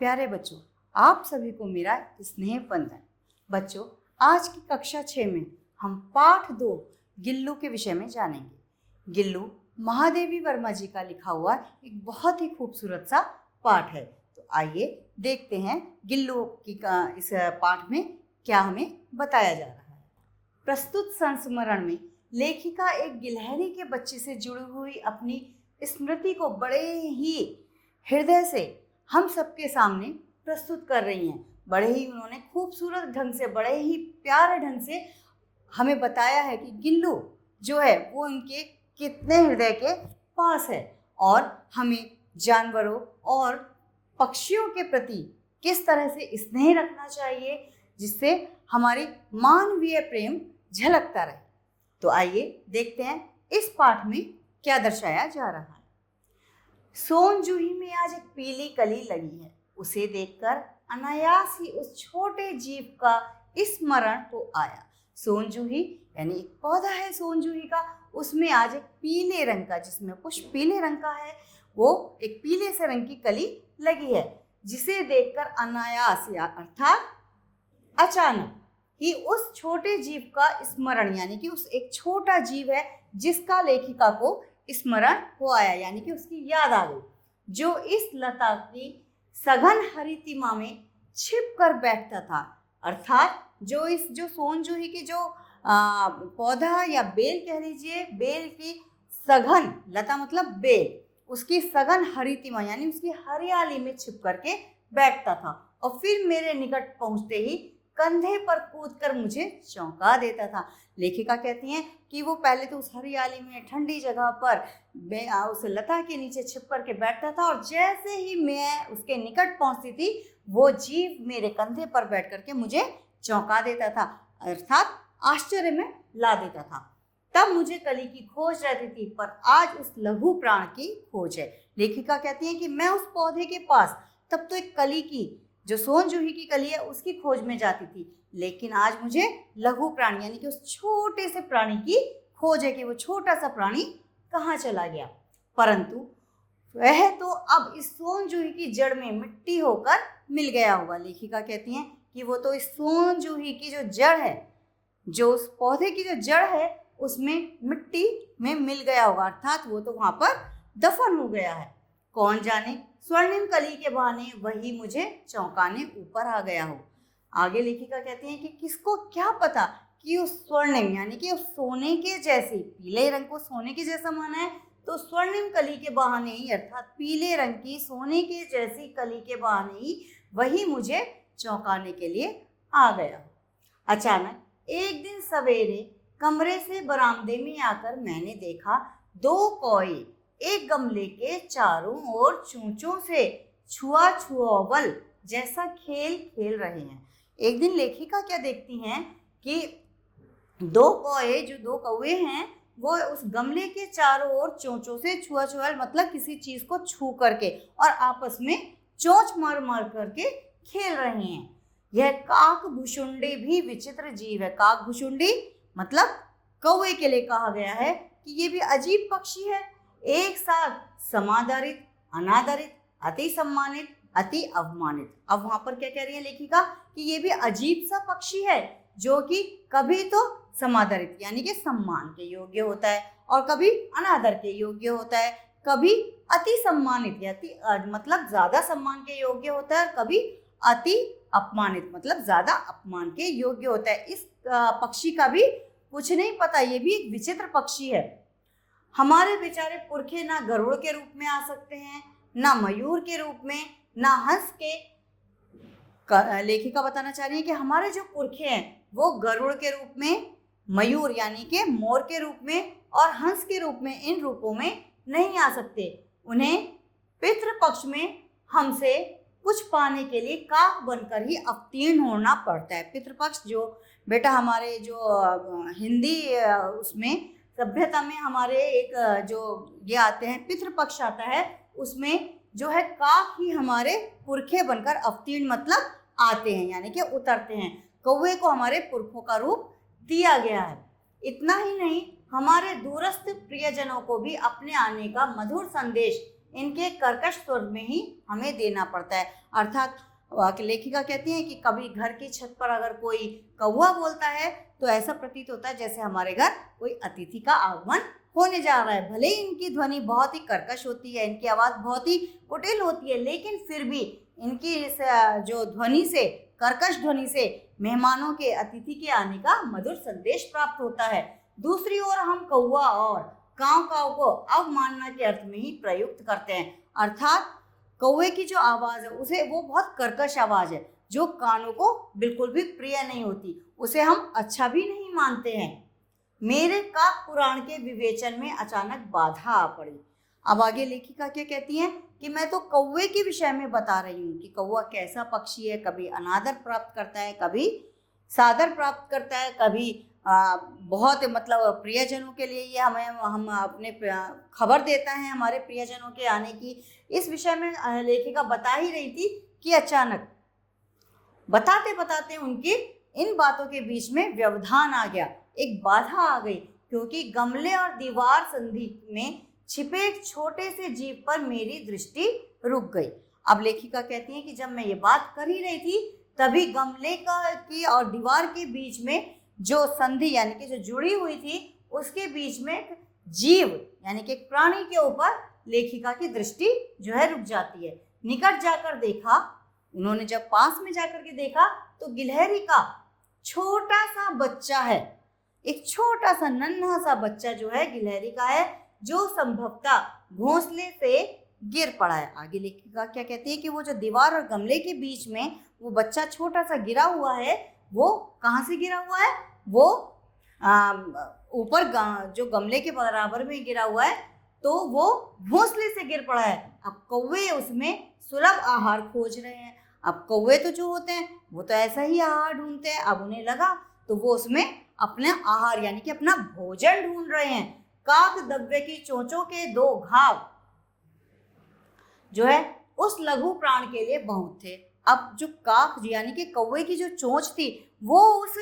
प्यारे बच्चों, आप सभी को मेरा स्नेह वंदन। बच्चों, आज की कक्षा 6 में हम पाठ 2 गिल्लू के विषय में जानेंगे। गिल्लू महादेवी वर्मा जी का लिखा हुआ एक बहुत ही खूबसूरत सा पाठ है। तो आइए देखते हैं गिल्लू की इस पाठ में क्या हमें बताया जा रहा है। प्रस्तुत संस्मरण में लेखिका एक गिलहरी के बच्चे से जुड़ी हुई अपनी स्मृति को बड़े ही हृदय से हम सबके सामने प्रस्तुत कर रही हैं। बड़े ही उन्होंने खूबसूरत ढंग से, बड़े ही प्यारे ढंग से हमें बताया है कि गिल्लू जो है वो उनके कितने हृदय के पास है और हमें जानवरों और पक्षियों के प्रति किस तरह से स्नेह रखना चाहिए जिससे हमारी मानवीय प्रेम झलकता रहे। तो आइए देखते हैं इस पाठ में क्या दर्शाया जा रहा है। सोनजूही में आज एक पीली कली लगी है। उसे देखकर अनायास ही उस छोटे जीव का स्मरण तो आया। सोनजूही यानी एक पौधा है सोनजूही का, उसमें आज एक पीले रंग का, जिसमें पुष्प पीले रंग का है, वो एक पीले से रंग की कली लगी है, जिसे देखकर अनायास अर्थात अचानक ही उस छोटे जीव का स्मरण, यानी कि उस एक छोटा जीव है जिसका लेखिका को स्मरण हो आया, यानी कि उसकी याद आ गई, जो इस लता की सघन हरितिमा में छिप कर बैठता था। अर्थात जो सोनजूही की जो पौधा या बेल कह लीजिए, बेल की सघन, लता मतलब बेल, उसकी सघन हरितिमा यानी उसकी हरियाली में छिप करके बैठता था और फिर मेरे निकट पहुंचते ही कंधे पर कूदकर मुझे चौंका देता था। लेखिका कहती हैं कि वो पहले तो उस हरियाली में ठंडी जगह पर उस लता के नीचे छिप करके बैठता था और जैसे ही मैं उसके निकट पहुंचती थी वो जीव मेरे कंधे पर बैठ करके मुझे चौंका देता था, अर्थात आश्चर्य में ला देता था। तब मुझे कली की खोज रहती थी, पर आज उस लघु प्राण की खोज है। लेखिका कहती हैं कि मैं उस पौधे के पास तब तो एक कली की, जो सोनजूही की कली है, उसकी खोज में जाती थी, लेकिन आज मुझे लघु प्राणी यानी कि उस छोटे से प्राणी की खोज है कि वो छोटा सा प्राणी कहाँ चला गया। परंतु वह तो अब इस सोनजूही की जड़ में मिट्टी होकर मिल गया होगा। लेखिका कहती हैं कि वो तो इस सोनजूही की जो जड़ है, जो उस पौधे की जो जड़ है, उसमें मिट्टी में मिल गया होगा, अर्थात वो तो वहां पर दफन हो गया है। कौन जाने स्वर्णिम कली के बहाने वही मुझे चौंकाने ऊपर आ गया हो। आगे लेखिका कहती हैं कि किसको क्या पता कि उस स्वर्णिम यानी कि उस सोने के जैसे, पीले रंग को सोने के जैसा माना है, तो स्वर्णिम कली के बहाने ही, अर्थात पीले रंग की सोने के जैसी कली के बहाने ही वही मुझे चौंकाने के लिए आ गया। अचानक एक दिन सवेरे कमरे से बरामदे में आकर मैंने देखा 2 कौए एक गमले के चारों ओर चोंचों से छुआछुआवल जैसा खेल खेल रहे हैं। एक दिन लेखिका क्या देखती हैं कि 2 कौए, जो 2 कौए हैं, वो उस गमले के चारों ओर चोंचों से छुआछुआवल मतलब किसी चीज को छू करके और आपस में चोंच मार मार करके खेल रहे हैं। यह काकभुशुंडी भी विचित्र जीव है। काकभुशुंडी मतलब कौवे के लिए कहा गया है कि ये भी अजीब पक्षी है, एक साथ समादरित, अनादरित, अति सम्मानित, अति अवमानित। अब वहां पर क्या कह रही है लेखिका कि ये भी अजीब सा पक्षी है जो कि कभी तो समादरित यानी कि सम्मान के योग्य होता है और कभी अनादर के योग्य होता है, कभी अति सम्मानित मतलब ज्यादा सम्मान के योग्य होता है और कभी अति अपमानित मतलब ज्यादा अपमान के योग्य होता है। इस पक्षी का भी कुछ नहीं पता, ये भी एक विचित्र पक्षी है। हमारे बेचारे पुरखे ना गरुड़ के रूप में आ सकते हैं, ना मयूर के रूप में, ना हंस के। लेखिका बताना चाह रही है कि हमारे जो पुरखे हैं वो गरुड़ के रूप में, मयूर यानी कि मोर के रूप में और हंस के रूप में, इन रूपों में नहीं आ सकते। उन्हें पितृपक्ष में हमसे कुछ पाने के लिए काक बनकर ही अवतीर्ण होना पड़ता है। पितृपक्ष जो बेटा हमारे जो हिंदी उसमें सभ्यता में हमारे एक जो ये आते हैं पितृपक्ष आता है, उसमें जो है काक ही हमारे पुरखे बनकर अवतीर्ण मतलब आते हैं यानी कि उतरते हैं। कौवे को हमारे पुरखों का रूप दिया गया है। इतना ही नहीं, हमारे दूरस्थ प्रियजनों को भी अपने आने का मधुर संदेश इनके कर्कश स्वर में ही हमें देना पड़ता है। अर्थात लेखिका कहती हैं कि कभी घर की छत पर अगर कोई कौवा बोलता है तो ऐसा प्रतीत होता है जैसे हमारे घर कोई अतिथि का आगमन होने जा रहा है। भले ही इनकी ध्वनि बहुत ही कर्कश होती है, इनकी आवाज़ बहुत ही कुटिल होती है, लेकिन फिर भी इनकी इस जो ध्वनि से, कर्कश ध्वनि से मेहमानों के, अतिथि के आने का मधुर संदेश प्राप्त होता है। दूसरी ओर हम कौवा और काव काव को अवमानना के अर्थ में ही प्रयुक्त करते हैं। अर्थात कौवे की जो आवाज़ है उसे, वो बहुत कर्कश आवाज़ है जो कानों को बिल्कुल भी प्रिय नहीं होती, उसे हम अच्छा भी नहीं मानते हैं। मेरे काक पुराण के विवेचन में अचानक बाधा आ पड़ी। अब आगे लेखिका क्या कहती हैं कि मैं तो कौवे के विषय में बता रही हूँ कि कौवा कैसा पक्षी है, कभी अनादर प्राप्त करता है, कभी सादर प्राप्त करता है, कभी बहुत मतलब प्रियजनों के लिए ये हम अपने खबर देता है हमारे प्रियजनों के आने की। इस विषय में लेखिका बता ही रही थी कि अचानक बताते बताते उनकी इन बातों के बीच में व्यवधान आ गया, एक बाधा आ गई, क्योंकि गमले और दीवार संधि में छिपे एक छोटे से जीव पर मेरी दृष्टि रुक गई। अब लेखिका कहती है कि जब मैं ये बात कर ही रही थी तभी गमले की और दीवार के बीच में जो संधि यानी कि जो जुड़ी हुई थी उसके बीच में एक जीव यानी कि एक प्राणी के ऊपर लेखिका की दृष्टि जो है रुक जाती है। निकट जाकर देखा, उन्होंने जब पास में जाकर के देखा तो गिलहरी का छोटा सा बच्चा है, एक छोटा सा नन्हा सा बच्चा जो है गिलहरी का है, जो संभवतः घोंसले से गिर पड़ा है। आगे लेखिका क्या कहती है कि वो जो दीवार और गमले के बीच में वो बच्चा छोटा सा गिरा हुआ है, वो कहाँ से गिरा हुआ है? वो ऊपर जो गमले के बराबर में गिरा हुआ है, तो वो घोंसले से गिर पड़ा है। अब कौवे उसमें सुलभ आहार खोज रहे हैं। अब कौवे तो जो होते हैं वो तो ऐसा ही आहार ढूंढते हैं। अब उन्हें लगा तो वो उसमें अपना आहार यानी कि अपना भोजन ढूंढ रहे हैं। काक दब्बे की चोंचों के 2 घाव जो है उस लघु प्राण के लिए बहुत थे। अब जो काक यानी कि कौवे की जो चोंच थी वो उस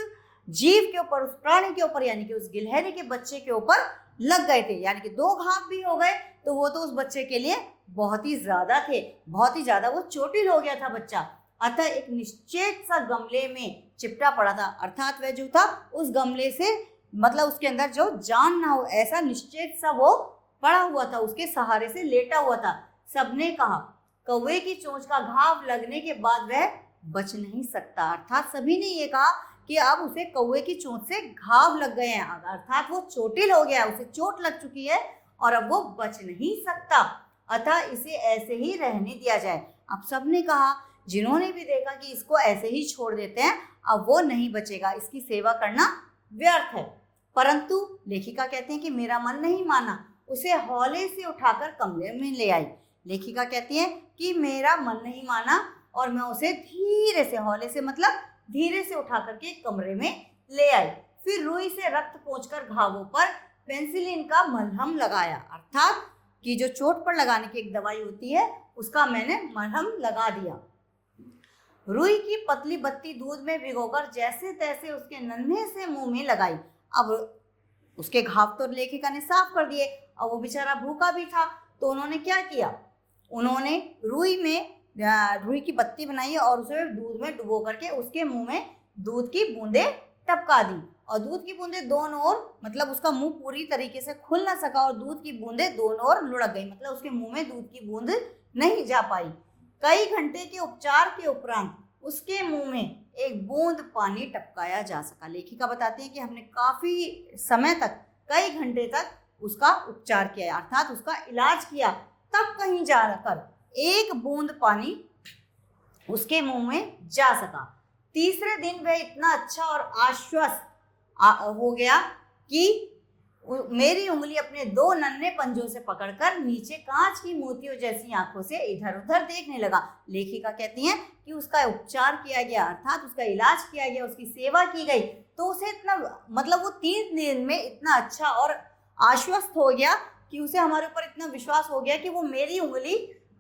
जीव के ऊपर, उस प्राणी के ऊपर यानी कि उस गिलहरी के बच्चे के ऊपर लग गए थे, यानी कि 2 घाव भी हो गए, तो वो तो उस बच्चे के लिए बहुत ही ज्यादा थे, बहुत ही ज्यादा वो चोटिल हो गया था बच्चा। अतः एक निश्चित सा गमले में चिपटा पड़ा था, अर्थात वह जो था उस गमले से मतलब उसके अंदर जो जान ना हो ऐसा निश्चित सा वो पड़ा हुआ था, उसके सहारे से लेटा हुआ था। सबने कहा कौवे की चोंच का घाव लगने के बाद वह बच नहीं सकता, अर्थात सभी ने ये कहा कि अब उसे कौवे की चोंच से घाव लग गए हैं, अर्थात वो चोटिल हो गया, उसे चोट लग चुकी है और अब वो बच नहीं सकता, अतः इसे ऐसे ही रहने दिया जाए। अब सबने कहा, जिन्होंने भी देखा कि इसको ऐसे ही छोड़ देते हैं, अब वो नहीं बचेगा, इसकी सेवा करना व्यर्थ है। परंतु लेखिका कहते हैं कि मेरा मन नहीं माना, उसे हौले से उठाकर कमरे में ले आई। लेखिका कहती है कि मेरा मन नहीं माना और मैं उसे धीरे से, हौले से मतलब धीरे से उठा करके कमरे में ले आई। फिर रुई से रक्त पोंछकर घावों पर पेंसिलिन का मलहम लगाया, अर्थात कि जो चोट पर लगाने की एक दवाई होती है उसका मैंने मलहम लगा दिया। रुई की पतली बत्ती दूध में भिगोकर जैसे तैसे उसके नन्हे से मुंह में लगाई। अब उसके घाव तो लेखिका ने साफ कर दिए और वो बेचारा भूखा भी था, तो उन्होंने क्या किया, उन्होंने रुई की बत्ती बनाई और उसे दूध में डुबो करके उसके मुंह में दूध की बूंदें टपका दी, और दूध की बूंदें दोनों ओर, मतलब उसका मुंह पूरी तरीके से खुल ना सका और दूध की बूंदें दोनों ओर लुढ़क गई, मतलब उसके मुंह में दूध की बूंद नहीं जा पाई। कई घंटे के उपचार के उपरांत उसके मुंह में एक बूंद पानी टपकाया जा सका। लेखिका बताती है कि हमने काफी समय तक, कई घंटे तक उसका उपचार किया, अर्थात उसका इलाज किया, तब कहीं जाकर एक बूंद पानी उसके मुंह में जा सका। तीसरे दिन वह इतना अच्छा और आश्वस्त हो गया कि मेरी उंगली अपने 2 नन्हे पंजों से पकड़कर नीचे कांच की मोतियों जैसी आंखों से इधर उधर देखने लगा। लेखिका कहती हैं कि उसका उपचार किया गया, अर्थात उसका इलाज किया गया, उसकी सेवा की गई, तो उसे इतना, मतलब वो 3 दिन में इतना अच्छा और आश्वस्त हो गया कि उसे हमारे ऊपर इतना विश्वास हो गया कि वो मेरी उंगली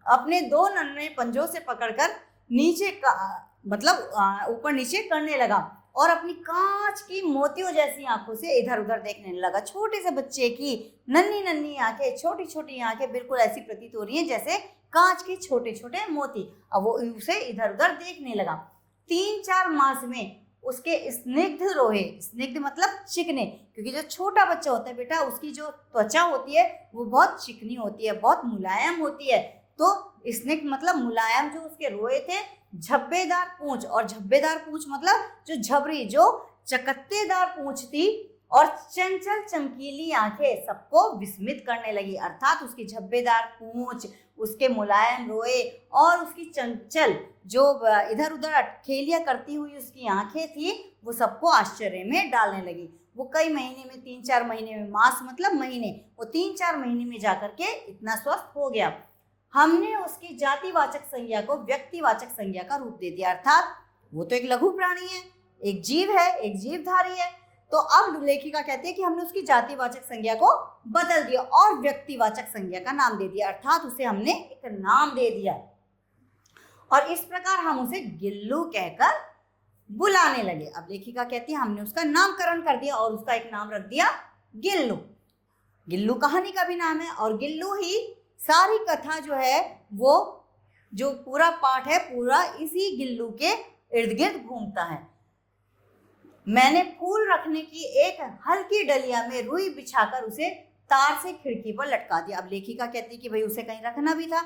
अपने 2 नन्हे पंजों से पकड़कर नीचे का मतलब ऊपर नीचे करने लगा और अपनी कांच की मोतियों जैसी आंखों से इधर उधर देखने लगा। छोटे से बच्चे की नन्ही नन्ही आंखें, छोटी छोटी आंखें बिल्कुल ऐसी प्रतीत हो रही हैं जैसे कांच के छोटे छोटे मोती। अब वो उसे इधर उधर देखने लगा। 3-4 मास में उसके स्निग्ध रोहे, स्निग्ध मतलब चिकने, क्योंकि जो छोटा बच्चा होता है बेटा उसकी जो त्वचा होती है वो बहुत चिकनी होती है, बहुत मुलायम होती है। तो स्निग्ध मतलब मुलायम, जो उसके रोए थे, झब्बेदार पूंछ, और झब्बेदार पूंछ मतलब जो झबरी, जो चकत्तेदार पूंछ थी, और चंचल चमकीली आंखें सबको विस्मित करने लगी। अर्थात उसकी झब्बेदार पूंछ, उसके मुलायम रोए और उसकी चंचल जो इधर उधर अटखेलियां करती हुई उसकी आंखें थी, वो सबको आश्चर्य में डालने लगी। वो कई महीने में, 3-4 महीने में, मास मतलब महीने, वो 3-4 महीने में जाकर के इतना स्वस्थ हो गया। हमने उसकी जातिवाचक संज्ञा को व्यक्तिवाचक संज्ञा का रूप दे दिया। अर्थात वो तो एक लघु प्राणी है, एक जीव है, एक जीवधारी है। तो अब लेखिका कहती है कि हमने उसकी जातिवाचक संज्ञा को बदल दिया और व्यक्तिवाचक संज्ञा का नाम दे दिया। अर्थात उसे हमने एक नाम दे दिया और इस प्रकार हम उसे गिल्लू कहकर बुलाने लगे। अब लेखिका कहती है हमने उसका नामकरण कर दिया और उसका एक नाम रख दिया गिल्लू। गिल्लू कहानी का भी नाम है और गिल्लू ही सारी कथा जो है, वो जो पूरा पाठ है पूरा इसी गिल्लू के इर्द गिर्द घूमता है। मैंने फूल रखने की एक हल्की डलिया में रुई बिछाकर उसे तार से खिड़की पर लटका दिया। अब लेखिका कहती है कि भाई उसे कहीं रखना भी था।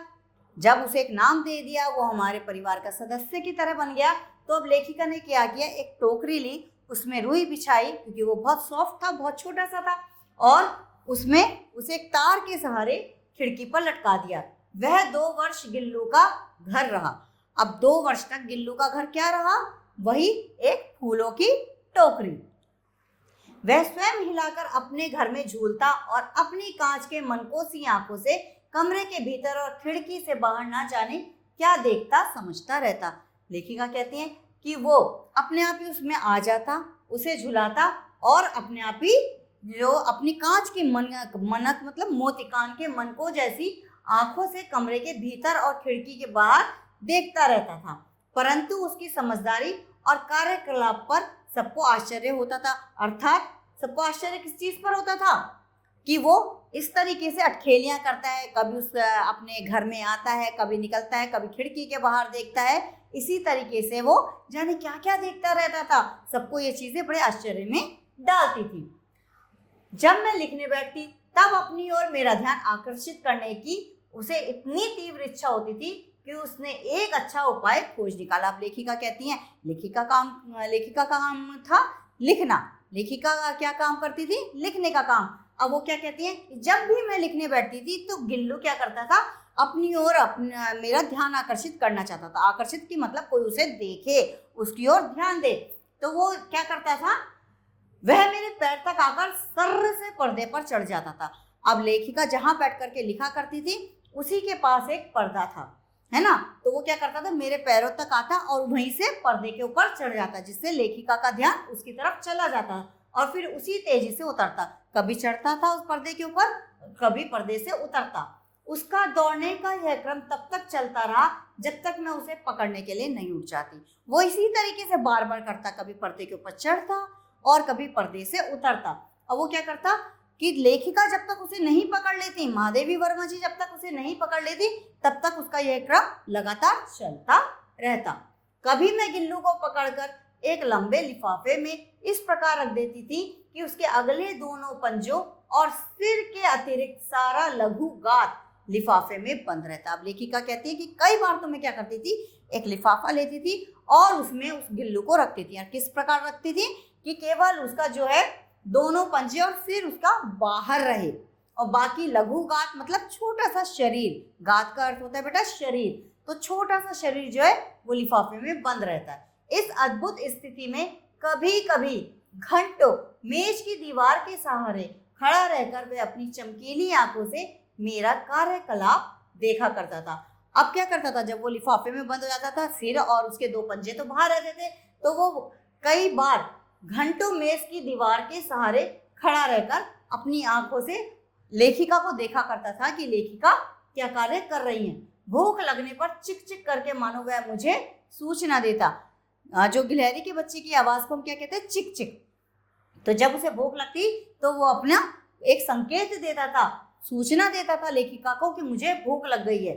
जब उसे एक नाम दे दिया, वो हमारे परिवार का सदस्य की तरह बन गया, तो अब लेखिका ने क्या किया, एक टोकरी ली, उसमें रुई बिछाई, क्योंकि वो बहुत सॉफ्ट था, बहुत छोटा सा था, और उसमें उसे एक तार के सहारे खिड़की पर लटका दिया। वह 2 वर्ष गिल्लू का घर रहा। अब 2 वर्ष तक गिल्लू का घर क्या रहा, वही एक फूलों की टोकरी। वह स्वयं हिलाकर अपने घर में झूलता और अपनी कांच के मनकोसी आंखों से कमरे के भीतर और खिड़की से बाहर ना जाने क्या देखता समझता रहता। लेखिका कहती है कि वो अपने आप ही उसमें आ जाता, उसे झुलाता और अपने आप ही जो अपनी कांच की मनक मतलब मोती, कान के मनकों जैसी आंखों से कमरे के भीतर और खिड़की के बाहर देखता रहता था। परंतु उसकी समझदारी और कार्यकलाप पर सबको आश्चर्य होता था। अर्थात सबको आश्चर्य किस चीज पर होता था कि वो इस तरीके से अटखेलियां करता है, कभी उस अपने घर में आता है, कभी निकलता है, कभी खिड़की के बाहर देखता है, इसी तरीके से वो जाने क्या क्या देखता रहता था। सबको ये चीजें बड़े आश्चर्य में डालती थी। जब मैं लिखने बैठती तब अपनी ओर मेरा ध्यान आकर्षित करने की उसे इतनी तीव्र इच्छा होती थी कि उसने एक अच्छा उपाय खोज निकाला। अब लेखिका कहती हैं लेखिका का काम था लिखना। लेखिका का क्या काम करती थी, लिखने का काम। अब वो क्या कहती है, जब भी मैं लिखने बैठती थी तो गिल्लू क्या करता था, अपनी ओर मेरा ध्यान आकर्षित करना चाहता था। आकर्षित की मतलब कोई उसे देखे, उसकी ओर ध्यान दे। तो वो क्या करता था, वह मेरे पैर तक आकर सर्र से पर्दे पर चढ़ जाता था। अब लेखिका जहां बैठ करके लिखा करती थी उसी के पास एक पर्दा था, है ना। तो वो क्या करता था, मेरे पैरों तक आता और वहीं से पर्दे के ऊपर चढ़ जाता, जिससे लेखिका का ध्यान उसकी तरफ चला जाता और फिर उसी तेजी से उतरता। कभी चढ़ता था उस पर्दे के ऊपर, कभी पर्दे से उतरता। उसका दौड़ने का यह क्रम तब तक चलता रहा जब तक मैं उसे पकड़ने के लिए नहीं उठ जाती। वो इसी तरीके से बार बार करता, कभी पर्दे के ऊपर चढ़ता और कभी पर्दे से उतरता। अब वो क्या करता कि लेखिका जब तक उसे नहीं पकड़ लेती, महादेवी वर्मा जी जब तक उसे नहीं पकड़ लेती, तब तक उसका यह क्रम लगातार चलता रहता। कभी मैं गिल्लू को पकड़कर एक लंबे लिफाफे में इस प्रकार रख देती थी कि उसके अगले दोनों पंजों और सिर के अतिरिक्त सारा लघु गात लिफाफे में बंद रहता। अब लेखिका कहती है कि कई बार तो मैं क्या करती थी, एक लिफाफा लेती थी और उसमें उस गिल्लू को रखती थी। और किस प्रकार रखती थी कि केवल उसका जो है दोनों पंजे और सिर उसका बाहर रहे और बाकी लघु गात मतलब छोटा सा शरीर, गात का अर्थ होता है बेटा शरीर, तो छोटा सा शरीर जो है वो लिफाफे में बंद रहता है। इस अद्भुत स्थिति में कभी कभी घंटों मेज की दीवार के सहारे खड़ा रहकर वह अपनी चमकीली आंखों से मेरा कार्यकलाप देखा करता था। अब क्या करता था, जब वो लिफाफे में बंद हो जाता था, सिर और उसके 2 पंजे तो बाहर रहते थे, तो वो कई बार घंटों मेज की दीवार के सहारे खड़ा रहकर अपनी आंखों से लेखिका को देखा करता था कि लेखिका क्या कार्य कर रही है। भूख लगने पर चिक चिक करके मानो वह मुझे सूचना देता। जो गिलहरी के बच्चे की आवाज़ को हम क्या कहते हैं, चिक चिक। तो जब उसे भूख लगती तो वो अपना एक संकेत देता था, सूचना देता था लेखिका को कि मुझे भूख लग गई है,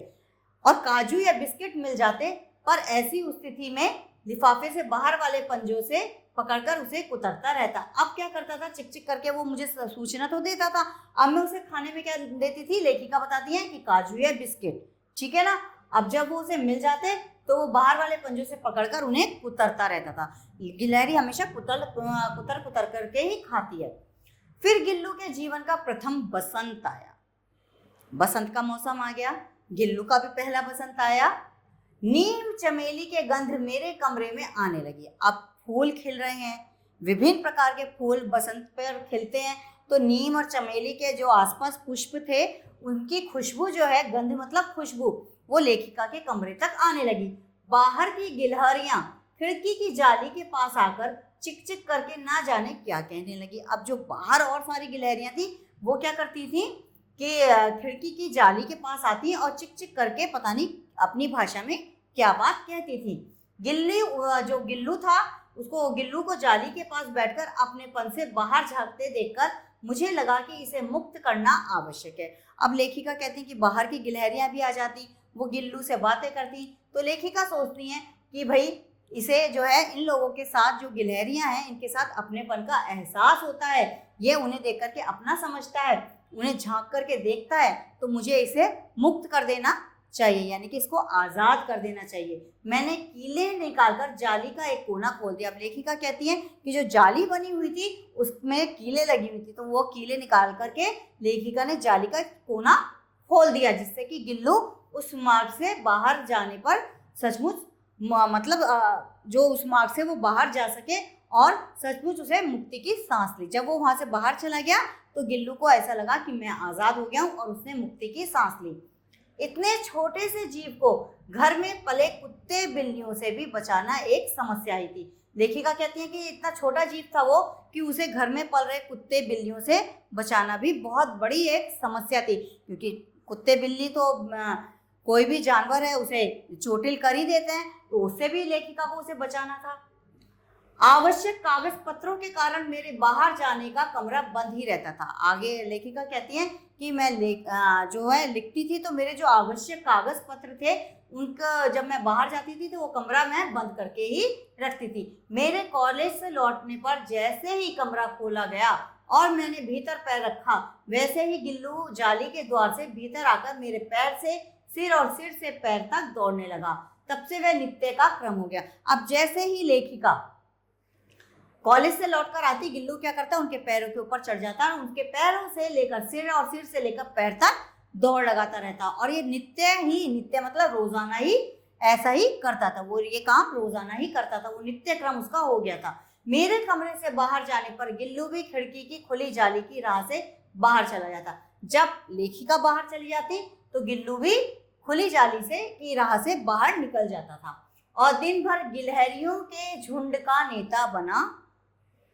और काजू या बिस्किट मिल जाते। पर ऐसी स्थिति में लिफाफे से बाहर वाले पंजों से पकड़कर उसे कुतरता रहता। अब क्या करता था, चिक चिक करके वो मुझे सूचना तो देता था, अब मैं उसे खाने में क्या देती थी, लेखिका बताती है कि काजू या बिस्किट, ठीक है ना। अब जब वो उसे मिल जाते तो वो बाहर वाले पंजों से पकड़कर उन्हें कुतरता रहता था। गिलहरी हमेशा कुतर कुतर करके ही खाती है। फिर गिल्लू के जीवन का प्रथम बसंत आया। बसंत का मौसम आ गया, गिल्लू का भी पहला बसंत आया। नीम चमेली के गंध मेरे कमरे में आने लगी। अब फूल खिल रहे हैं, विभिन्न प्रकार के फूल बसंत पर खिलते हैं, तो नीम और चमेली के जो आसपास पुष्प थे उनकी खुशबू जो है, गंध मतलब खुशबू, वो लेखिका के कमरे तक आने लगी। बाहर की गिलहरियां खिड़की की जाली के पास आकर चिक चिक करके ना जाने क्या कहने लगी। अब जो बाहर और सारी गिलहरियां थी वो क्या करती थी कि खिड़की की जाली के पास आती और चिक चिक करके पता नहीं अपनी भाषा में क्या बात कहती थी। जो गिल्लू था, उसको गिल्लू को जाली के पास बैठकर अपने पन से बाहर झांकते देखकर मुझे लगा कि इसे मुक्त करना आवश्यक है। अब लेखिका कहती कि बाहर की गिलहरियां भी आ जाती, वो गिल्लू से बातें करती, तो लेखिका सोचती हैं कि भाई इसे जो है इन लोगों के साथ, जो गिलहरियां हैं, इनके साथ अपनेपन का एहसास होता है, ये उन्हें देख करके अपना समझता है, उन्हें झांक करके देखता है, तो मुझे इसे मुक्त कर देना चाहिए, यानी कि इसको आज़ाद कर देना चाहिए। मैंने कीले निकालकर जाली का एक कोना खोल दिया। अब लेखिका कहती है कि जो जाली बनी हुई थी उसमें कीले लगी हुई थी, तो वो कीले निकाल करके लेखिका ने जाली का कोना खोल दिया, जिससे कि गिल्लू उस मार्ग से बाहर जाने पर सचमुच मतलब जो उस मार्ग से वो बाहर जा सके और सचमुच उसे मुक्ति की सांस ली। जब वो वहाँ से बाहर चला गया तो गिल्लू को ऐसा लगा कि मैं आज़ाद हो गया हूँ और उसने मुक्ति की सांस ली। इतने छोटे से जीव को घर में पले कुत्ते बिल्लियों से भी बचाना एक समस्या ही थी। लेखिका कहती है कि इतना छोटा जीव था वो कि उसे घर में पल रहे कुत्ते बिल्लियों से बचाना भी बहुत बड़ी एक समस्या थी, क्योंकि कुत्ते बिल्ली तो कोई भी जानवर है उसे चोटिल कर ही देते हैं, तो उससे भी लेखिका को उसे बचाना था। आवश्यक कागज पत्रों के कारण मेरे बाहर जाने का कमरा बंद ही रहता था। आगे लेखिका कहती है कि मैं जो है लिखती थी, तो मेरे जो आवश्यक कागज पत्र थे उनका जब मैं बाहर जाती थी तो वो कमरा मैं बंद करके ही रखती थी। मेरे कॉलेज से लौटने पर जैसे ही कमरा खोला गया और मैंने भीतर पैर रखा, वैसे ही गिल्लू जाली के द्वार से भीतर आकर मेरे पैर से सिर और सिर से पैर तक दौड़ने लगा। तब से वह नित्य का क्रम हो गया। अब जैसे ही लेखिका कॉलेज से लौटकर आती, गिल्लू क्या करता, उनके पैरों के ऊपर चढ़ जाता और उनके पैरों से लेकर सिर और सिर से लेकर पैर तक दौड़ लगाता रहता। और ये नित्य मतलब रोजाना ही ऐसा ही करता था, वो ये काम रोजाना ही करता था, वो नित्य क्रम उसका हो गया था। मेरे कमरे से बाहर जाने पर गिल्लू भी खिड़की की खुली जाली की राह से बाहर चला जाता। जब लेखिका बाहर चली जाती तो गिल्लू भी खुली जाली से की राह से बाहर निकल जाता था और दिन भर गिलहरियों के झुंड का नेता बना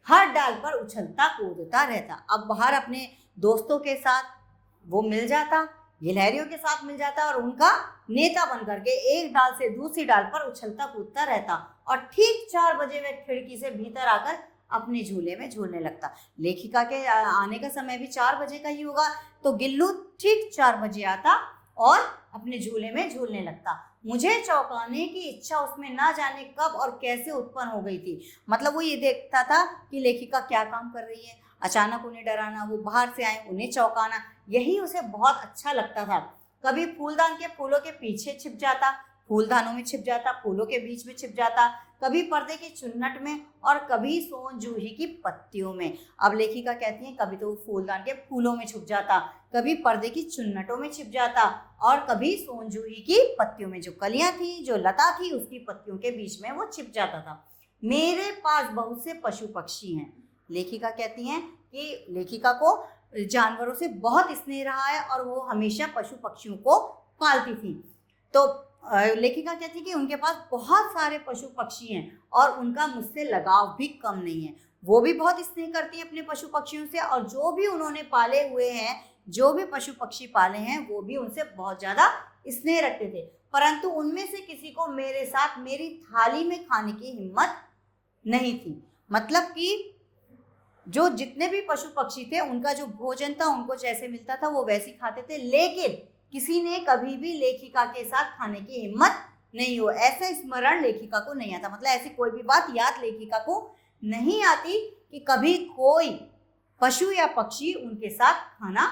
हर डाल पर उछलता कूदता रहता। अब बाहर अपने दोस्तों के साथ वो मिल जाता, गिलहरियों के साथ मिल जाता और उनका नेता बन करके एक डाल से दूसरी डाल पर उछलता कूदता रहता और ठीक 4 बजे वह खिड़की से भीतर आकर अपने झूले में झूलने लगता। लेखिका के आने का समय भी 4 बजे का ही होगा, तो गिल्लू ठीक 4 बजे आता और अपने झूले में झूलने लगता। मुझे चौंकाने की इच्छा उसमें ना जाने कब और कैसे उत्पन्न हो गई थी। मतलब वो ये देखता था कि लेखिका क्या काम कर रही है, अचानक उन्हें डराना, वो बाहर से आए उन्हें चौंकाना, यही उसे बहुत अच्छा लगता था। कभी फूलदान के फूलों के पीछे छिप जाता, फूलदानों में छिप जाता, फूलों के बीच में छिप जाता, कभी पर्दे की चुन्नट में और कभी सोन जूही की पत्तियों में। अब लेखिका कहती है कभी तो फूलदान के फूलों में छुप जाता, कभी पर्दे की चुन्नटों में छिप जाता और कभी सोन जूही की पत्तियों में, जो कलियां थी, जो लता थी, उसकी पत्तियों के बीच में वो छिप जाता था। मेरे पास बहुत से पशु पक्षी हैं। लेखिका कहती हैं कि लेखिका को जानवरों से बहुत स्नेह रहा है और वो हमेशा पशु पक्षियों को पालती थी। तो लेखिका कहती है कि उनके पास बहुत सारे पशु पक्षी हैं और उनका मुझसे लगाव भी कम नहीं है। वो भी बहुत स्नेह करती हैं अपने पशु पक्षियों से और जो भी उन्होंने पाले हुए हैं, जो भी पशु पक्षी पाले हैं, वो भी उनसे बहुत ज़्यादा स्नेह रखते थे। परंतु उनमें से किसी को मेरे साथ मेरी थाली में खाने की हिम्मत नहीं थी। मतलब कि जो जितने भी पशु पक्षी थे उनका जो भोजन था उनको जैसे मिलता था वो वैसे ही खाते थे, लेकिन किसी ने कभी भी लेखिका के साथ खाने की हिम्मत नहीं हो, ऐसा स्मरण लेखिका को नहीं आता। मतलब ऐसी कोई भी बात याद लेखिका को नहीं आती कि कभी कोई पशु या पक्षी उनके साथ खाना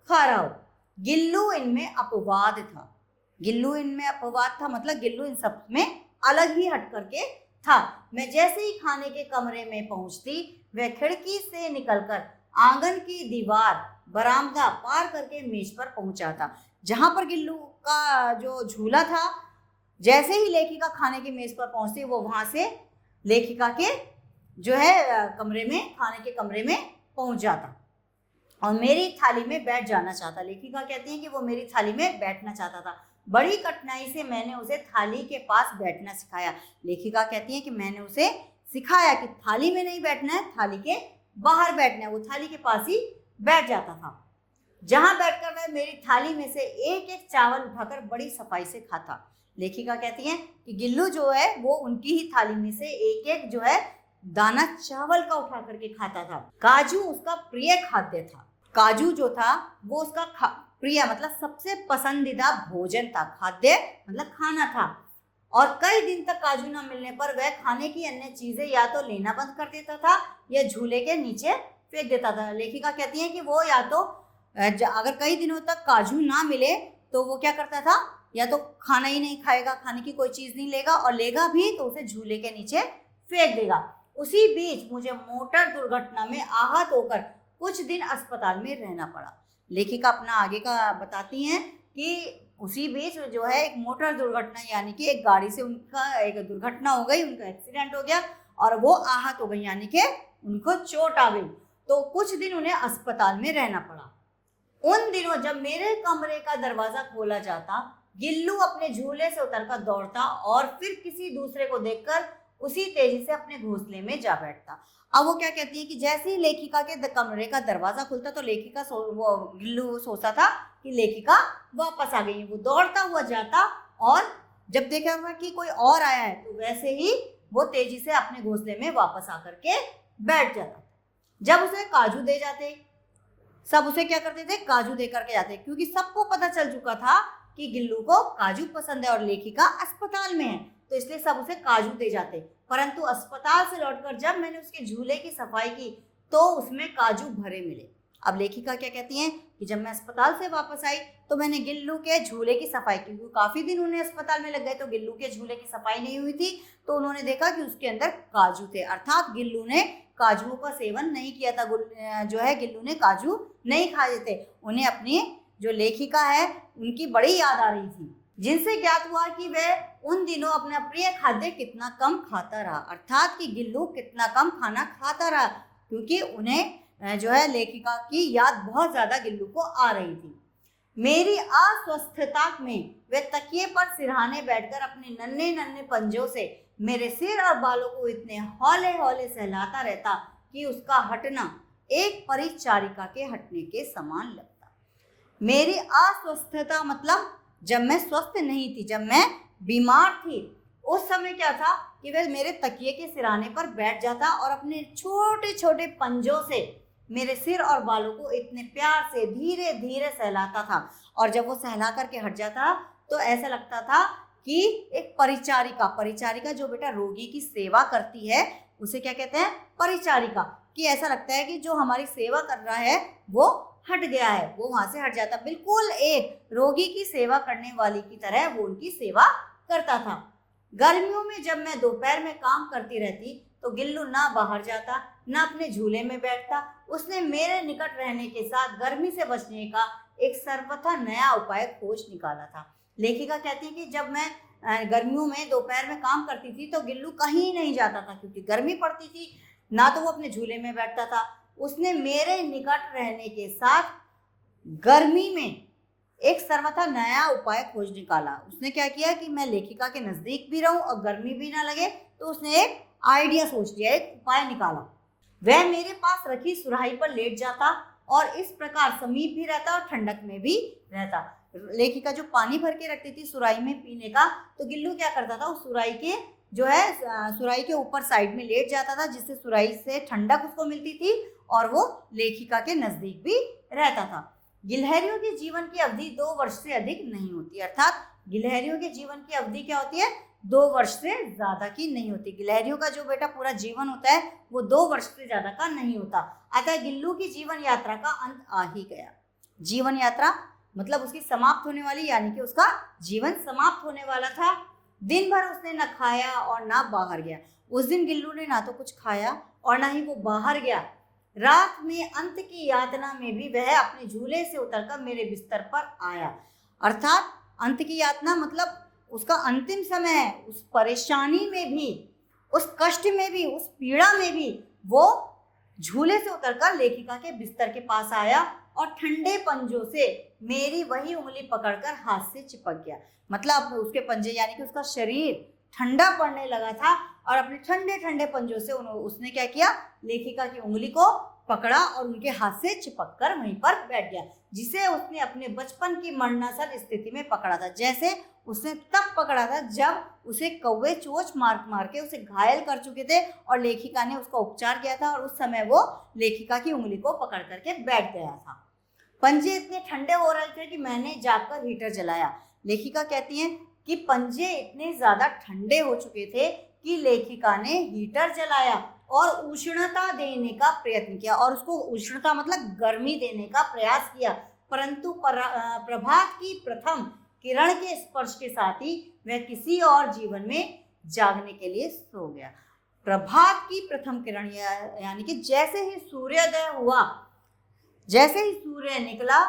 खा रहा हो। गिल्लू इनमें अपवाद था। गिल्लू इनमें अपवाद था मतलब गिल्लू इन सब में अलग ही हट करके था। मैं जैसे ही खाने के कमरे में पहुंचती वह खिड़की से निकलकर आंगन की दीवार बरामदा पार करके मेज पर पहुंचा था, जहां पर गिल्लू का जो झूला था। जैसे ही लेखिका खाने की मेज पर पहुंचती वो वहां से लेखिका के जो है कमरे में, खाने के कमरे में पहुंच जाता और मेरी थाली में बैठ जाना चाहता। लेखिका कहती है कि वो मेरी थाली में बैठना चाहता था। बड़ी कठिनाई से मैंने उसे थाली के पास बैठना सिखाया। लेखिका कहती है कि मैंने उसे सिखाया कि थाली में नहीं बैठना है, थाली के बाहर बैठना है। वो थाली के पास ही बैठ जाता था, जहां बैठकर वह मेरी थाली में से एक एक चावल उठाकर बड़ी सफाई से खाता। लेखिका कहती है कि गिल्लू जो है वो उनकी ही थाली में से एक एक जो है दाना चावल का उठा करके खाता था। काजू उसका प्रिय खाद्य था। काजू जो था वो उसका प्रिय मतलब सबसे पसंदीदा भोजन था। खाद्य मतलब खाना था। और कई दिन तक काजू न मिलने पर वह खाने की अन्य चीजें या तो लेना बंद कर देता था या झूले के नीचे फेंक देता था। लेखिका कहती है कि वो या तो अगर कई दिनों तक काजू ना मिले तो वो क्या करता था, या तो खाना ही नहीं खाएगा, खाने की कोई चीज नहीं लेगा, और लेगा भी तो उसे झूले के नीचे फेंक देगा। उसी बीच मुझे मोटर दुर्घटना में आहत होकर कुछ दिन अस्पताल में रहना पड़ा। लेखिका अपना आगे का बताती हैं कि उसी बीच जो है एक मोटर दुर्घटना यानी कि एक गाड़ी से उनका एक दुर्घटना हो गई, उनका एक्सीडेंट हो गया और वो आहत हो गई यानी कि उनको चोट आ गई, तो कुछ दिन उन्हें अस्पताल में रहना पड़ा। उन दिनों जब मेरे कमरे का दरवाजा खोला जाता, गिल्लू अपने झूले से उतरकर दौड़ता और फिर किसी दूसरे को देखकर उसी तेजी से अपने घोंसले में जा बैठता। अब वो क्या कहती है कि जैसे ही लेखिका के कमरे का दरवाजा खुलता तो लेखिका वो गिल्लू सोचता था कि लेखिका वापस आ गई है। वो दौड़ता हुआ जाता और जब देखा कि कोई और आया है तो वैसे ही वो तेजी से अपने घोंसले में वापस आकर के बैठ जाता। जब उसे काजू दे जाते, सब उसे क्या करते थे, काजू दे करके जाते, क्योंकि सबको पता चल चुका था कि गिल्लू को काजू पसंद है और लेखिका अस्पताल में है, तो इसलिए सब उसे काजू दे जाते। परंतु अस्पताल से लौटकर जब मैंने उसके झूले की सफाई की तो उसमें काजू भरे मिले। अब लेखिका क्या कहती हैं कि जब मैं अस्पताल से वापस आई तो मैंने गिल्लू के झूले की सफाई की, क्योंकि काफी दिन उन्हें अस्पताल में लग गए तो गिल्लू के झूले की सफाई नहीं हुई थी, तो उन्होंने देखा कि उसके अंदर काजू थे, अर्थात गिल्लू ने काजुओं का सेवन नहीं किया था, जो है गिल्लू ने काजू नहीं खाए थे। उन्हें अपनी जो लेखिका है उनकी बड़ी याद आ रही थी, जिनसे ज्ञात हुआ कि वह उन दिनों अपना प्रिय खाद्य कितना कम खाता रहा, अर्थात कि गिल्लू कितना कम खाना खाता रहा, क्योंकि उन्हें जो है लेखिका की याद बहुत ज्यादा गिल्लू को आ रही थी। मेरी अस्वस्थता में वे तकिए पर सिरहाने बैठकर अपने नन्हे नन्हे पंजों से मेरे सिर और बालों को इतने हौले हौले सहलाता रहता कि उसका हटना एक परिचारिका के हटने के समान लगता। मेरी अस्वस्थता मतलब जब मैं स्वस्थ नहीं थी, जब मैं बीमार थी, उस समय क्या था कि वह मेरे तकिए के सिरहाने पर बैठ जाता और अपने छोटे छोटे पंजों से मेरे सिर और बालों को इतने प्यार से धीरे धीरे सहलाता था, और जब वो सहला करके हट जाता तो ऐसा लगता था कि एक परिचारिका जो बेटा रोगी की सेवा करती है उसे क्या कहते हैं, परिचारिका, कि ऐसा लगता है कि जो हमारी सेवा कर रहा है वो हट गया है, वो वहां से हट जाता, बिल्कुल एक रोगी की सेवा करने वाली की तरह वो उनकी सेवा करता था। गर्मियों में जब मैं दोपहर में काम करती रहती तो गिल्लू ना बाहर जाता ना अपने झूले में बैठता। उसने मेरे निकट रहने के साथ गर्मी से बचने का एक सर्वथा नया उपाय खोज निकाला था। लेखिका कहती है कि जब मैं गर्मियों में दोपहर में काम करती थी तो गिल्लू कहीं नहीं जाता था, क्योंकि गर्मी पड़ती थी, ना तो वो अपने झूले में बैठता था। उसने मेरे निकट रहने के साथ गर्मी में एक सर्वथा नया उपाय खोज निकाला। उसने क्या किया कि मैं लेखिका के नजदीक भी रहूं और गर्मी भी ना लगे, तो उसने एक आइडिया सोच लिया, एक उपाय निकाला। वह मेरे पास रखी सुराही पर लेट जाता और इस प्रकार समीप भी रहता और ठंडक में भी रहता। लेखिका जो पानी भर के रखती थी सुराही में पीने का, तो गिल्लू क्या करता था, उस सुराही के जो है सुराही के ऊपर साइड में लेट जाता था, जिससे सुराही से ठंडक उसको मिलती थी और वो लेखिका के नजदीक भी रहता था। गिलहरियों के जीवन की अवधि 2 वर्ष से अधिक नहीं होती, अर्थात गिलहरियों के जीवन की अवधि क्या होती है, 2 वर्ष से ज्यादा की नहीं होती। गिलहरियों का जो बेटा पूरा जीवन होता है वो 2 वर्ष से ज्यादा का नहीं होता। अतः गिल्लू की जीवन यात्रा का अंत आ ही गया। जीवन यात्रा मतलब उसकी समाप्त होने वाली, यानी कि उसका जीवन समाप्त होने वाला था। दिन भर उसने न खाया और ना बाहर गया। उस दिन गिल्लू ने ना तो कुछ खाया और ना ही वो बाहर गया। रात में अंत की यातना में भी वह अपने झूले से उतरकर मेरे बिस्तर पर आया। अर्थात अंत की यातना मतलब उसका अंतिम समय है। उस परेशानी में भी, उस कष्ट में भी, उस पीड़ा में भी वो झूले से उतरकर लेखिका के बिस्तर के पास आया और ठंडे पंजों से मेरी वही उंगली पकड़कर हाथ से चिपक गया। मतलब उसके पंजे यानी कि उसका शरीर ठंडा पड़ने लगा था और अपने ठंडे ठंडे पंजों से उसने क्या किया, लेखिका की उंगली को पकड़ा और उनके हाथ से चिपक कर वहीं पर बैठ गया, जिसे उसने अपने बचपन की मरणासन स्थिति में पकड़ा था। जैसे उसने तब पकड़ा था जब उसे कौवे चोंच मार मार के उसे घायल कर चुके थे और लेखिका ने उसका उपचार किया था, और उस समय वो लेखिका की उंगली को पकड़ करके बैठ गया था। पंजे इतने ठंडे हो रहे थे कि मैंने जाकर हीटर जलाया। लेखिका कहती हैं कि पंजे इतने ज्यादा ठंडे हो चुके थे कि लेखिका ने हीटर जलाया और उष्णता देने का प्रयत्न किया, और उसको उष्णता मतलब गर्मी देने का प्रयास किया, परंतु प्रभात की प्रथम किरण के स्पर्श के साथ ही वह किसी और जीवन में जागने के लिए सो गया। प्रभात की प्रथम किरण यानी कि जैसे ही सूर्योदय हुआ, जैसे ही सूर्य निकला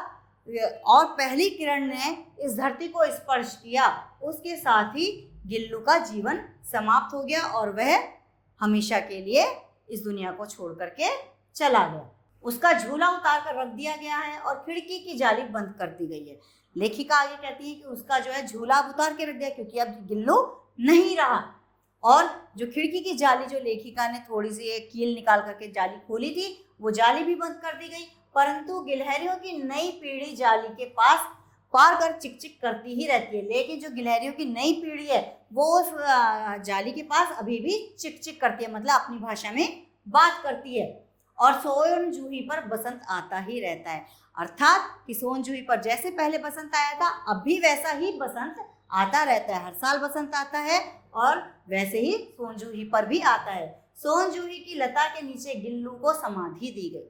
और पहली किरण ने इस धरती को स्पर्श किया, उसके साथ ही गिल्लू का जीवन समाप्त हो गया और वह हमेशा के लिए इस दुनिया को छोड़ करके चला गया। उसका झूला उतार कर रख दिया गया है और खिड़की की जाली बंद कर दी गई है। लेखिका आगे कहती है कि उसका जो है झूला उतार के रख दिया क्योंकि अब गिल्लू नहीं रहा, और जो खिड़की की जाली जो लेखिका ने थोड़ी सी एक कील निकाल करके जाली खोली थी, वो जाली भी बंद कर दी गई। परंतु गिलहरियों की नई पीढ़ी जाली के पास पार कर चिकचिक करती ही रहती है। लेकिन जो गिलहरियों की नई पीढ़ी है वो उस जाली के पास अभी भी चिकचिक करती है, मतलब अपनी भाषा में बात करती है। और सोन जूही पर बसंत आता ही रहता है, अर्थात कि सोन जूही पर जैसे पहले बसंत आया था अब भी वैसा ही बसंत आता रहता है। हर साल बसंत आता है और वैसे ही सोन जूही पर भी आता है। सोन जूही की लता के नीचे गिल्लू को समाधि दी गई।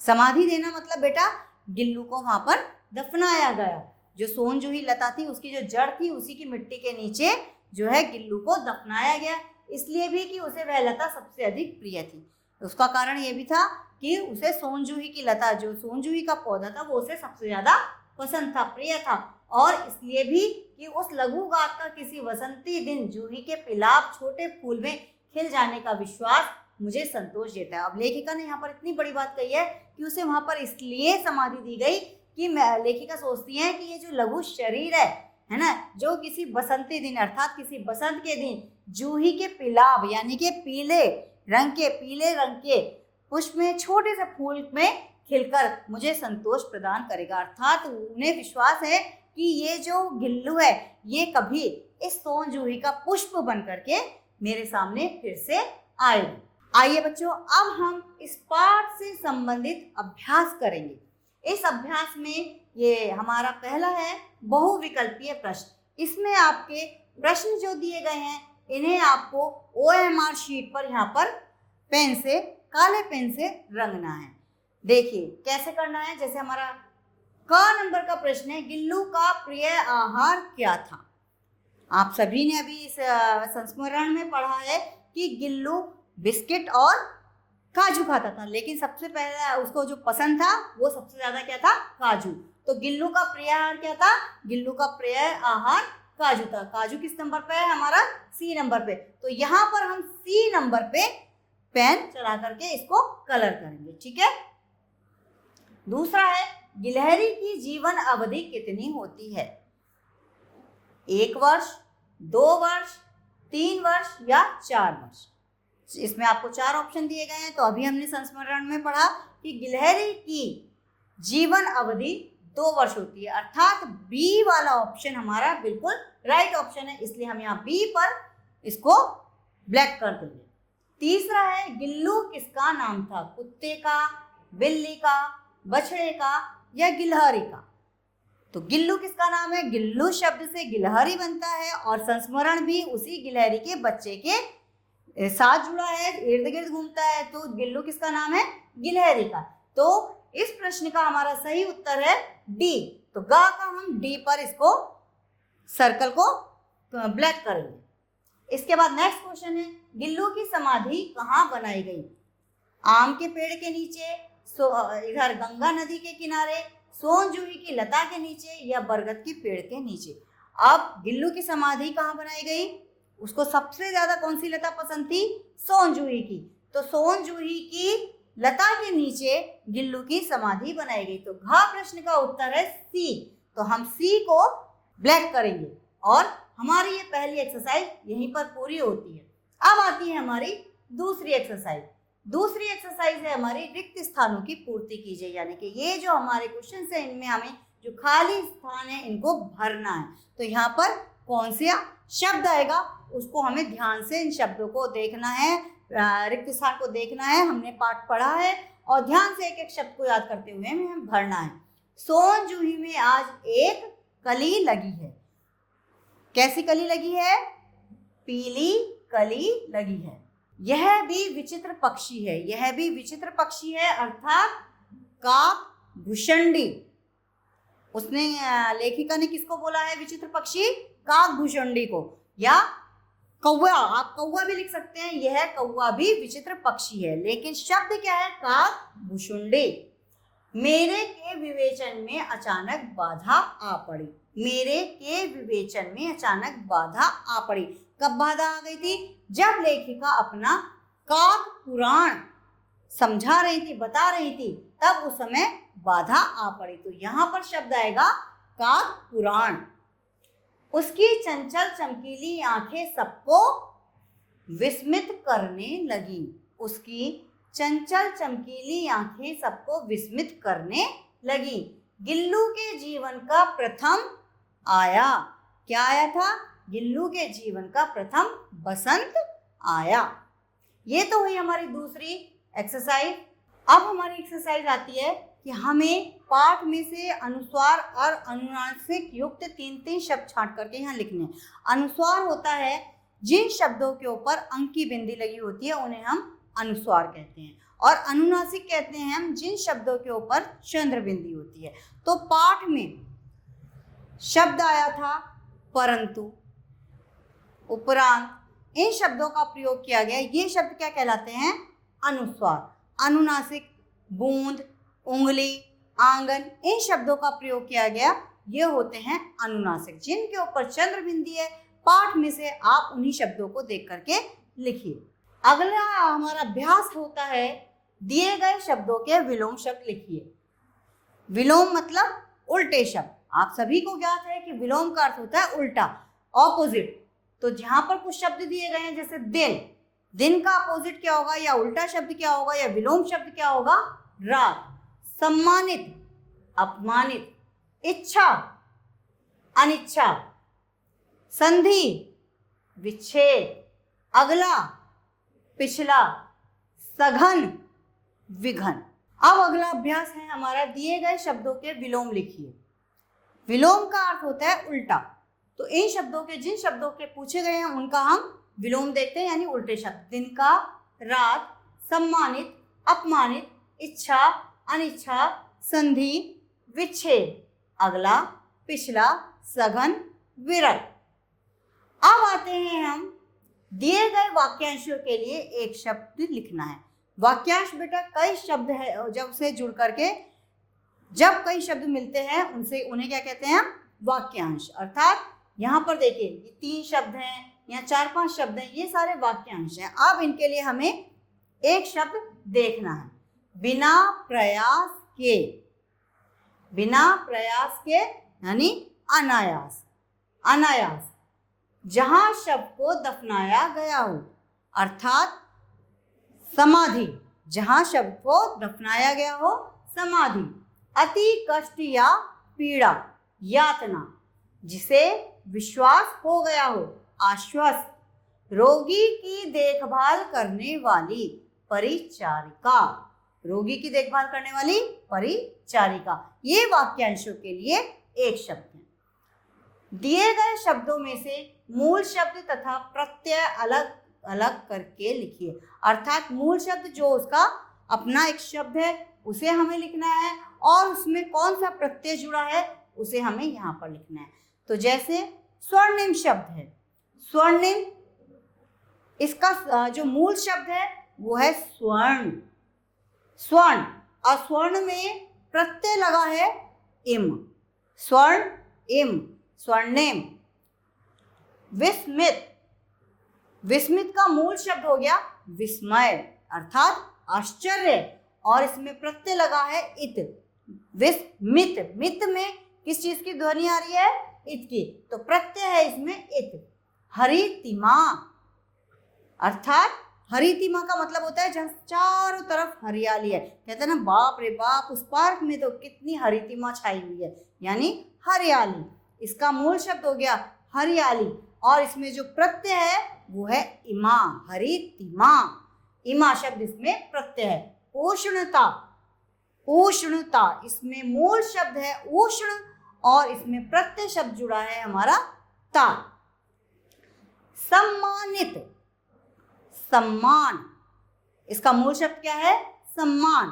समाधि देना मतलब बेटा गिल्लू को वहां पर दफनाया गया। जो सोन जूही लता थी उसकी जो जड़ थी उसी की मिट्टी के नीचे जो है गिल्लू को दफनाया गया, इसलिए भी कि उसे वह लता सबसे अधिक प्रिय थी। उसका कारण ये भी था कि उसे सोन जूही की लता, जो सोन जूही का पौधा था, वो उसे सबसे ज्यादा पसंद था, प्रिय था। और इसलिए भी कि उस लघु गात का किसी वसंती दिन जूही के पिलाप छोटे फूल में खिल जाने का विश्वास मुझे संतोष देता है। अब लेखिका ने यहाँ पर इतनी बड़ी बात कही है कि उसे वहां पर इसलिए समाधि दी गई कि लेखिका सोचती है कि ये जो लघु शरीर है ना, जो किसी बसंती दिन अर्थात किसी बसंत के दिन जूही के पिलाब यानी कि पीले रंग के पुष्प में छोटे से फूल में खिलकर मुझे संतोष प्रदान करेगा। अर्थात उन्हें विश्वास है कि ये जो गिल्लू है ये कभी इस सोन जूही का पुष्प बन करके मेरे सामने फिर से आएगी। आइए बच्चों, अब हम इस पाठ से संबंधित अभ्यास करेंगे। इस अभ्यास में ये हमारा पहला है बहुविकल्पीय प्रश्न। इसमें आपके प्रश्न जो दिए गए हैं इन्हें आपको OMR शीट पर यहाँ पर काले पेन से रंगना है। देखिए कैसे करना है। जैसे हमारा क नंबर का प्रश्न है, गिल्लू का प्रिय आहार क्या था। आप सभी ने अभी इस संस्मरण में पढ़ा है कि गिल्लू बिस्किट और काजू खाता था, लेकिन सबसे पहले उसको जो पसंद था वो सबसे ज्यादा क्या था, काजू। तो गिल्लू का प्रिय आहार क्या था, गिल्लू का प्रिय आहार काजू था। काजू किस नंबर पे है हमारा, C नंबर पे। तो यहाँ पर हम C नंबर पे पेन चला करके इसको कलर करेंगे, ठीक है। दूसरा है, गिलहरी की जीवन अवधि कितनी होती है, 1 वर्ष, 2 वर्ष, 3 वर्ष या 4 वर्ष। इसमें आपको 4 ऑप्शन दिए गए हैं। तो अभी हमने संस्मरण में पढ़ा कि गिलहरी की जीवन अवधि 2 वर्ष होती है, अर्थात बी वाला ऑप्शन हमारा बिल्कुल राइट ऑप्शन है, इसलिए हम यहाँ बी पर इसको ब्लैक कर देंगे। तीसरा है गिल्लू किसका नाम था? कुत्ते का, बिल्ली का, बछड़े का या गिलहरी का? तो गिल्लू किसका नाम है? गिल्लू शब्द से गिलहरी बनता है और संस्मरण भी उसी गिलहरी के बच्चे के साथ जुड़ा है, इर्द गिर्द घूमता है, तो गिल्लू किसका नाम है? गिलहरी का। तो इस प्रश्न का हमारा सही उत्तर है डी। तो गा का हम डी पर इसको सर्कल को ब्लैक करेंगे। इसके बाद नेक्स्ट क्वेश्चन है गिल्लू की समाधि कहाँ बनाई गई? आम के पेड़ के नीचे, इधर गंगा नदी के किनारे, सोन जूही की लता के नीचे या बरगद के पेड़ के नीचे। अब गिल्लू की समाधि कहाँ बनाई गई? उसको सबसे ज्यादा कौन सी लता पसंद थी? सोन जूही की। तो सोन जूही की लता के नीचे गिल्लू की समाधि बनाई गई। तो घ प्रश्न का उत्तर है सी। तो हम सी को ब्लैक करेंगे और हमारी ये पहली एक्सरसाइज यहीं पर पूरी होती है। अब आती है हमारी दूसरी एक्सरसाइज। दूसरी एक्सरसाइज है हमारी रिक्त स्थानों की पूर्ति कीजिए, यानी कि ये जो हमारे क्वेश्चन है इनमें हमें जो खाली स्थान है इनको भरना है। तो यहाँ पर कौन सा शब्द आएगा उसको हमें ध्यान से इन शब्दों को देखना है, रिक्त स्थान को देखना है। हमने पाठ पढ़ा है और ध्यान से एक एक शब्द को याद करते हुए हमें भरना है। सोन जूही में आज एक कली लगी है। कैसी कली लगी है? पीली कली लगी है। यह भी विचित्र पक्षी है। यह भी विचित्र पक्षी है अर्थात काक भुषंडी। उसने लेखिका ने किसको बोला है विचित्र पक्षी? काक भुषंडी को, या कौवा, आप कौवा भी लिख सकते हैं। यह कौवा भी विचित्र पक्षी है, लेकिन शब्द क्या है? काक भुषुंडी। मेरे के विवेचन में अचानक बाधा आ पड़ी। मेरे के विवेचन में अचानक बाधा आ पड़ी। कब बाधा आ गई थी? जब लेखिका अपना काक पुराण समझा रही थी, बता रही थी, तब उस समय बाधा आ पड़ी। तो यहाँ पर शब्द आएगा काक पुराण। उसकी चंचल चमकीली आंखें सबको विस्मित करने लगी। उसकी चंचल चमकीली आंखें सबको विस्मित करने लगी। गिल्लू के जीवन का प्रथम आया। क्या आया था? गिल्लू के जीवन का प्रथम बसंत आया। ये तो हुई हमारी दूसरी एक्सरसाइज। अब हमारी एक्सरसाइज आती है कि हमें पाठ में से अनुस्वार और अनुनासिक युक्त 3-3 शब्द छांट करके यहाँ लिखने हैं। अनुस्वार होता है जिन शब्दों के ऊपर अंक की बिंदी लगी होती है उन्हें हम अनुस्वार कहते हैं, और अनुनासिक कहते हैं हम जिन शब्दों के ऊपर चंद्र बिंदी होती है। तो पाठ में शब्द आया था परंतु, उपरांत, इन शब्दों का प्रयोग किया गया। ये शब्द क्या कहलाते हैं? अनुस्वार। अनुनासिक बूंद, उंगली, आंगन, इन शब्दों का प्रयोग किया गया, ये होते हैं अनुनासिक, जिनके ऊपर चंद्र बिंदी है। पाठ में से आप उन्हीं शब्दों को देख करके लिखिए। अगला हमारा अभ्यास होता है दिए गए शब्दों के विलोम शब्द लिखिए। विलोम मतलब उल्टे शब्द। आप सभी को ज्ञात है कि विलोम का अर्थ होता है उल्टा, ऑपोजिट। तो जहां पर कुछ शब्द दिए गए हैं जैसे दिन, दिन का अपोजिट क्या होगा या उल्टा शब्द क्या होगा या विलोम शब्द क्या होगा? रात। सम्मानित, अपमानित। इच्छा, अनिच्छा। संधि, विच्छेद। अगला, पिछला। सघन, विघन। अब अगला अभ्यास है हमारा दिए गए शब्दों के विलोम लिखिए। विलोम का अर्थ होता है उल्टा। तो इन शब्दों के जिन शब्दों के पूछे गए हैं उनका हम विलोम देखते हैं, यानी उल्टे शब्द। दिन का, रात, सम्मानित, अपमानित, इच्छा, अनिच्छा, संधि, विच्छेद। अगला, पिछला, सघन, विरल। अब आते हैं हम दिए गए वाक्यांशों के लिए एक शब्द लिखना है। वाक्यांश बेटा कई शब्द है, जब से जुड़ करके जब कई शब्द मिलते हैं उनसे उन्हें क्या कहते हैं? वाक्यांश। अर्थात यहाँ पर देखिए ये 3 शब्द हैं या 4-5 शब्द हैं, ये सारे वाक्यांश हैं। अब इनके लिए हमें एक शब्द देखना है। बिना प्रयास के। बिना प्रयास के यानी अनायास। अनायास। जहां शव को दफनाया गया हो, अर्थात समाधि। जहां शव को दफनाया गया हो, समाधि। अति कष्ट या पीड़ा, यातना, जिसे विश्वास हो गया हो, आश्वस्त, रोगी की देखभाल करने वाली परिचारिका, रोगी की देखभाल करने वाली परिचारिका। ये वाक्यांशों के लिए एक शब्द है। दिए गए शब्दों में से मूल शब्द तथा प्रत्यय अलग अलग करके लिखिए। अर्थात मूल शब्द जो उसका अपना एक शब्द है उसे हमें लिखना है और उसमें कौन सा प्रत्यय जुड़ा है उसे हमें यहाँ पर लिखना है। तो जैसे स्वर्णिम शब्द है, स्वर्णिम, इसका जो मूल शब्द है वो है स्वर्ण, स्वर्ण, और स्वर्ण में प्रत्यय लगा है इम, स्वर्ण इम, स्वर्णिम। विस्मित, विस्मित का मूल शब्द हो गया विस्मय अर्थात आश्चर्य, और इसमें प्रत्यय लगा है इत, विस्मित। मित में किस चीज की ध्वनि आ रही है? इत की, तो प्रत्यय है इसमें इत। हरितिमा, अर्थात हरितिमा का मतलब होता है जहाँ चारों तरफ हरियाली है। कहते हैं ना, बाप रे बाप, उस पार्क में तो कितनी हरितिमा छाई हुई है, यानी हरियाली। इसका मूल शब्द हो गया हरियाली और इसमें जो प्रत्यय है वो है इमा, हरितिमा। इमा शब्द इसमें प्रत्यय है। उष्णता, उष्णता, इसमें मूल शब्द है उष्ण और इसमें प्रत्यय शब्द जुड़ा है हमारा ता। सम्मानित, सम्मान, इसका मूल शब्द क्या है? सम्मान,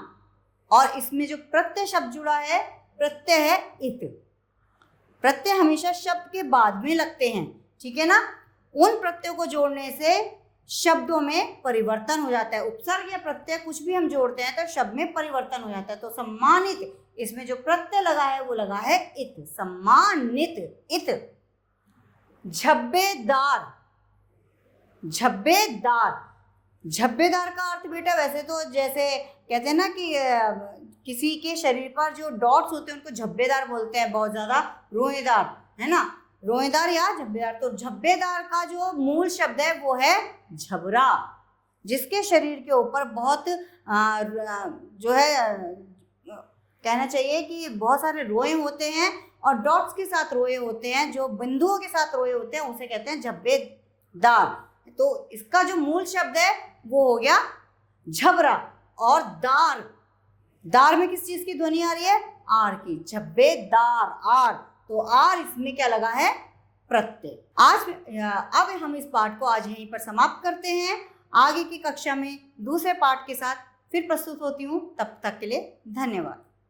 और इसमें जो प्रत्यय शब्द जुड़ा है प्रत्यय है इत। प्रत्यय हमेशा शब्द के बाद में लगते हैं, ठीक है ना। उन प्रत्ययों को जोड़ने से शब्दों में परिवर्तन हो जाता है। उपसर्ग या प्रत्यय कुछ भी हम जोड़ते हैं तो शब्द में परिवर्तन हो जाता है। तो सम्मानित, इसमें जो प्रत्यय लगा है वो लगा है इत, सम्मानित, इत। झब्बेदार, झब्बेदार, झब्बेदार का अर्थ बेटा वैसे तो जैसे कहते हैं ना कि किसी के शरीर पर जो डॉट्स होते हैं उनको झब्बेदार बोलते हैं, बहुत ज्यादा रोएदार, है ना, रोएदार या झब्बेदार। तो झब्बेदार का जो मूल शब्द है वो है झबरा, जिसके शरीर के ऊपर बहुत जो है कहना चाहिए कि बहुत सारे रोए होते हैं और डॉट्स के साथ रोए होते हैं, जो बिंदुओं के साथ रोए होते हैं उसे कहते हैं झब्बेदार। तो इसका जो मूल शब्द है वो हो गया झबरा। और दार, दार में किस चीज की ध्वनि आ रही है? आर की, झब्बेदार, आर। तो आर इसमें क्या लगा है? प्रत्यय। अब हम इस पाठ को आज यहीं पर समाप्त करते हैं। आगे की कक्षा में दूसरे पाठ के साथ फिर प्रस्तुत होती हूँ। तब तक के लिए धन्यवाद।